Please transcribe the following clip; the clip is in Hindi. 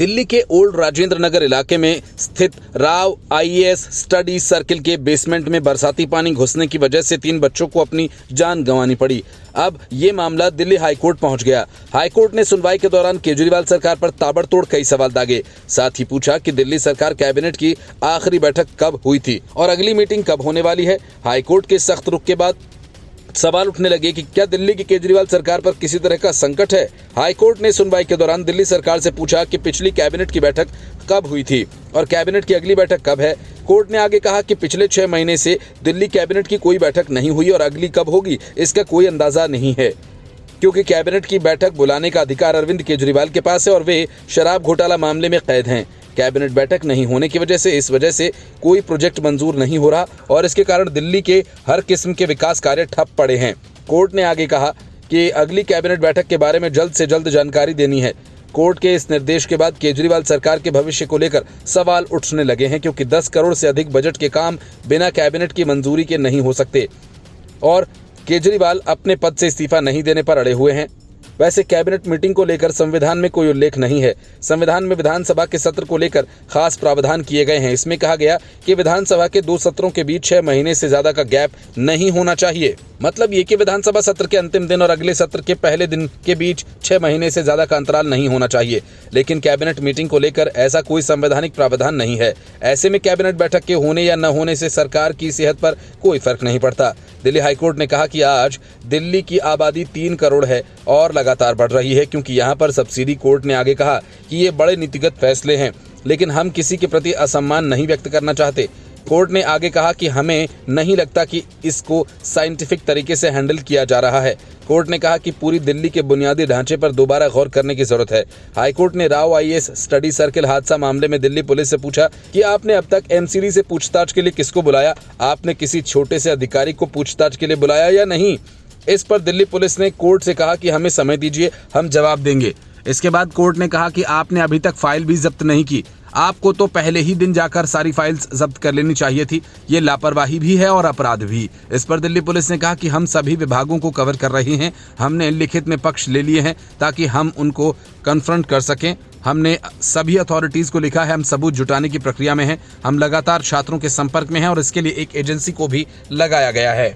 दिल्ली के ओल्ड राजेंद्र नगर इलाके में स्थित राव आईएएस स्टडी सर्किल के बेसमेंट में बरसाती पानी घुसने की वजह से 3 बच्चों को अपनी जान गंवानी पड़ी। अब ये मामला दिल्ली हाईकोर्ट पहुंच गया। हाईकोर्ट ने सुनवाई के दौरान केजरीवाल सरकार पर ताबड़तोड़ कई सवाल दागे। साथ ही पूछा कि दिल्ली सरकार कैबिनेट की आखिरी बैठक कब हुई थी और अगली मीटिंग कब होने वाली है। हाईकोर्ट के सख्त रुख के बाद सवाल उठने लगे कि क्या दिल्ली की केजरीवाल सरकार पर किसी तरह का संकट है। हाईकोर्ट ने सुनवाई के दौरान दिल्ली सरकार से पूछा कि पिछली कैबिनेट की बैठक कब हुई थी और कैबिनेट की अगली बैठक कब है। कोर्ट ने आगे कहा कि पिछले 6 महीने से दिल्ली कैबिनेट की कोई बैठक नहीं हुई और अगली कब होगी इसका कोई अंदाजा नहीं है, क्योंकि कैबिनेट की बैठक बुलाने का अधिकार अरविंद केजरीवाल के पास है और वे शराब घोटाला मामले में कैद हैं। कैबिनेट बैठक नहीं होने की इस वजह से कोई प्रोजेक्ट मंजूर नहीं हो रहा और इसके कारण दिल्ली के हर किस्म के विकास कार्य ठप पड़े हैं। कोर्ट ने आगे कहा कि अगली कैबिनेट बैठक के बारे में जल्द से जल्द जानकारी देनी है। कोर्ट के इस निर्देश के बाद केजरीवाल सरकार के भविष्य को लेकर सवाल उठने लगे हैं, क्योंकि 10 करोड़ से अधिक बजट के काम बिना कैबिनेट की मंजूरी के नहीं हो सकते और केजरीवाल अपने पद से इस्तीफा नहीं देने पर अड़े हुए हैं। वैसे कैबिनेट मीटिंग को लेकर संविधान में कोई उल्लेख नहीं है। संविधान में विधानसभा के सत्र को लेकर खास प्रावधान किए गए हैं। इसमें कहा गया कि विधानसभा के 2 सत्रों के बीच 6 महीने से ज्यादा का गैप नहीं होना चाहिए। मतलब ये कि विधानसभा सत्र के अंतिम दिन और अगले सत्र के पहले दिन के बीच 6 महीने से ज्यादा का अंतराल नहीं होना चाहिए। लेकिन कैबिनेट मीटिंग को लेकर ऐसा कोई संवैधानिक प्रावधान नहीं है। ऐसे में कैबिनेट बैठक के होने या न होने से सरकार की सेहत पर कोई फर्क नहीं पड़ता। दिल्ली हाईकोर्ट ने कहा कि आज दिल्ली की आबादी 3 करोड़ है और लगातार बढ़ रही है, क्योंकि यहाँ पर सब्सिडी। कोर्ट ने आगे कहा कि ये बड़े नीतिगत फैसले हैं, लेकिन हम किसी के प्रति असम्मान नहीं व्यक्त करना चाहते। कोर्ट ने आगे कहा कि हमें नहीं लगता कि इसको साइंटिफिक तरीके से हैंडल किया जा रहा है। कोर्ट ने कहा कि पूरी दिल्ली के बुनियादी ढांचे पर दोबारा गौर करने की जरूरत है। हाईकोर्ट ने राव आईएएस स्टडी सर्किल हादसा मामले में दिल्ली पुलिस से पूछा कि आपने अब तक एमसीडी से पूछताछ के लिए किसको बुलाया? आपने किसी छोटे से अधिकारी को पूछताछ के लिए बुलाया या नहीं? इस पर दिल्ली पुलिस ने कोर्ट से कहा कि हमें समय दीजिए, हम जवाब देंगे। इसके बाद कोर्ट ने कहा कि आपने अभी तक फाइल भी जब्त नहीं की, आपको तो पहले ही दिन जाकर सारी फाइल्स जब्त कर लेनी चाहिए थी। ये लापरवाही भी है और अपराध भी। इस पर दिल्ली पुलिस ने कहा कि हम सभी विभागों को कवर कर रहे हैं। हमने लिखित में पक्ष ले लिए हैं ताकि हम उनको कन्फ्रंट कर सकें। हमने सभी अथॉरिटीज़ को लिखा है, हम सबूत जुटाने की प्रक्रिया में हैं। हम लगातार छात्रों के संपर्क में हैं और इसके लिए एक एजेंसी को भी लगाया गया है।